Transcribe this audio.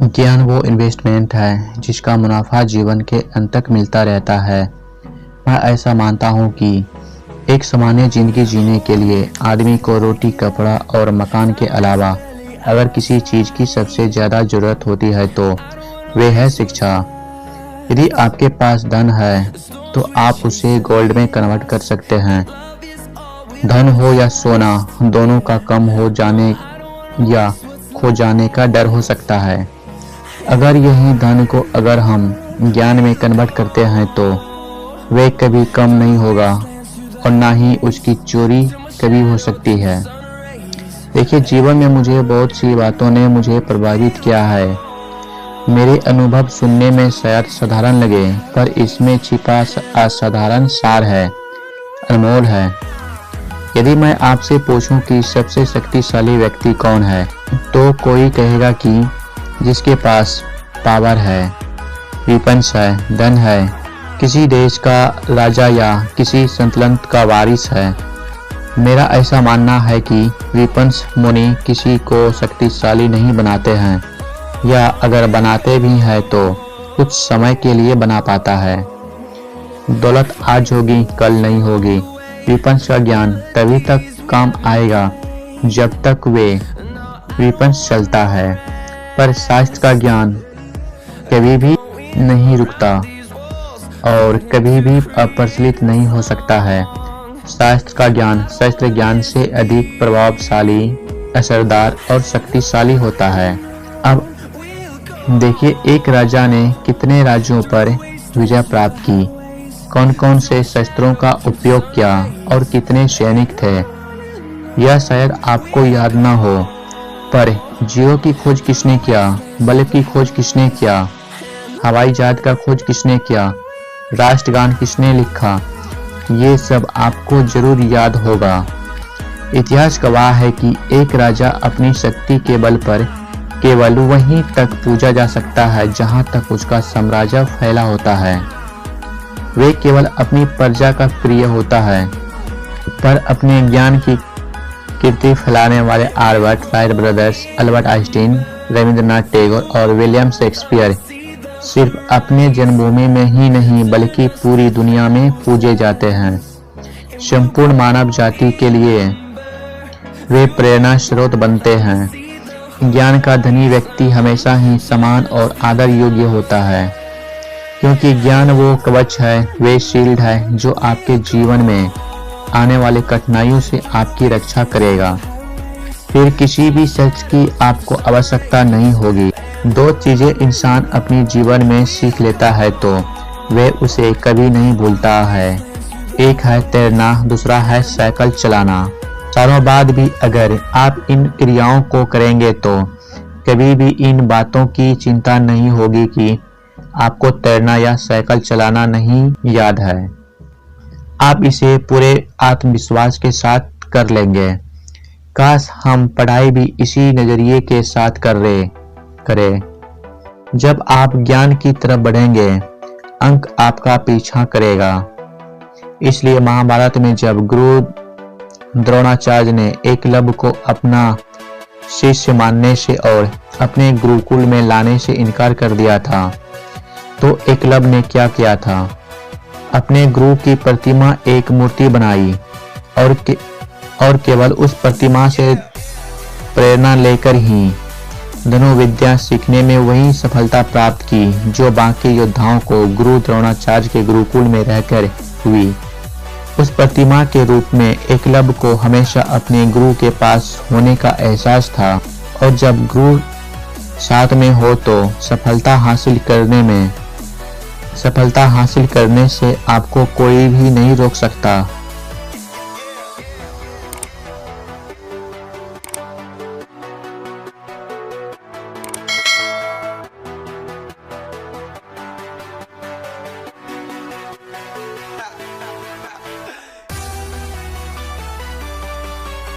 ज्ञान वो इन्वेस्टमेंट है जिसका मुनाफा जीवन के अंत तक मिलता रहता है। मैं ऐसा मानता हूँ कि एक सामान्य जिंदगी जीने के लिए आदमी को रोटी, कपड़ा और मकान के अलावा अगर किसी चीज़ की सबसे ज़्यादा ज़रूरत होती है तो वे है शिक्षा। यदि आपके पास धन है तो आप उसे गोल्ड में कन्वर्ट कर सकते हैं। धन हो या सोना, दोनों का कम हो जाने या खो जाने का डर हो सकता है। अगर यही धन को अगर हम ज्ञान में कन्वर्ट करते हैं तो वे कभी कम नहीं होगा और ना ही उसकी चोरी कभी हो सकती है। देखिए, जीवन में मुझे बहुत सी बातों ने मुझे प्रभावित किया है। मेरे अनुभव सुनने में शायद साधारण लगे, पर इसमें छिपा असाधारण सार है, अनमोल है। यदि मैं आपसे पूछूं कि सबसे शक्तिशाली व्यक्ति कौन है, तो कोई कहेगा कि जिसके पास पावर है, वेपन्स है, धन है, किसी देश का राजा या किसी सल्तनत का वारिस है। मेरा ऐसा मानना है कि वेपन्स मुनि किसी को शक्तिशाली नहीं बनाते हैं, या अगर बनाते भी हैं तो कुछ समय के लिए बना पाता है। दौलत आज होगी, कल नहीं होगी। वेपन्स का ज्ञान तभी तक काम आएगा जब तक वे वेपन्स चलता है, पर शास्त्र का ज्ञान कभी भी नहीं रुकता और कभी भी अप्रचलित नहीं हो सकता है। शास्त्र का ज्ञान शस्त्र ज्ञान से अधिक प्रभावशाली, असरदार और शक्तिशाली होता है। अब देखिए, एक राजा ने कितने राज्यों पर विजय प्राप्त की, कौन कौन से शस्त्रों का उपयोग किया और कितने सैनिक थे, यह शायद आपको याद न हो। पर जियो की खोज किसने किया, बल्ब की खोज किसने किया, हवाई जहाज का खोज किसने किया, राष्ट्रगान किसने लिखा, ये सब आपको जरूर याद होगा। इतिहास गवाह है कि एक राजा अपनी शक्ति के बल पर केवल वहीं तक पूजा जा सकता है जहां तक उसका साम्राज्य फैला होता है। वे केवल अपनी प्रजा का प्रिय होता है, पर अपने ज्ञान की कीर्ति फैलाने वाले Albert Wright brothers, Albert Einstein, Rabindranath Tagore और विलियम शेक्सपियर सिर्फ अपने जन्मभूमि में ही नहीं बल्कि पूरी दुनिया में पूजे जाते हैं। संपूर्ण मानव जाति के लिए वे प्रेरणा स्रोत बनते हैं। ज्ञान का धनी व्यक्ति हमेशा ही सम्मान और आदर योग्य होता है, क्योंकि ज्ञान वो कवच है, वे शील्ड है जो आपके जीवन में आने वाले कठिनाइयों से आपकी रक्षा करेगा। फिर किसी भी शख्स की आपको आवश्यकता नहीं होगी। दो चीजें इंसान अपने जीवन में सीख लेता है तो वे उसे कभी नहीं भूलता है। एक है तैरना, दूसरा है साइकिल चलाना। सालों बाद भी अगर आप इन क्रियाओं को करेंगे तो कभी भी इन बातों की चिंता नहीं होगी कि आपको तैरना या साइकिल चलाना नहीं याद है। आप इसे पूरे आत्मविश्वास के साथ कर लेंगे। काश हम पढ़ाई भी इसी नजरिए के साथ करें। जब आप ज्ञान की तरफ बढ़ेंगे, अंक आपका पीछा करेगा। इसलिए महाभारत में जब गुरु द्रोणाचार्य ने एकलव्य को अपना शिष्य मानने से और अपने गुरुकुल में लाने से इनकार कर दिया था, तो एकलव्य ने क्या किया था? अपने गुरु की प्रतिमा एक मूर्ति बनाई और केवल उस प्रतिमा से प्रेरणा लेकर ही धनुर्विद्या सीखने में वही सफलता प्राप्त की जो बाकी योद्धाओं को गुरु द्रोणाचार्य के गुरुकुल में रहकर हुई। उस प्रतिमा के रूप में एकलव्य को हमेशा अपने गुरु के पास होने का एहसास था, और जब गुरु साथ में हो तो सफलता हासिल करने से आपको कोई भी नहीं रोक सकता।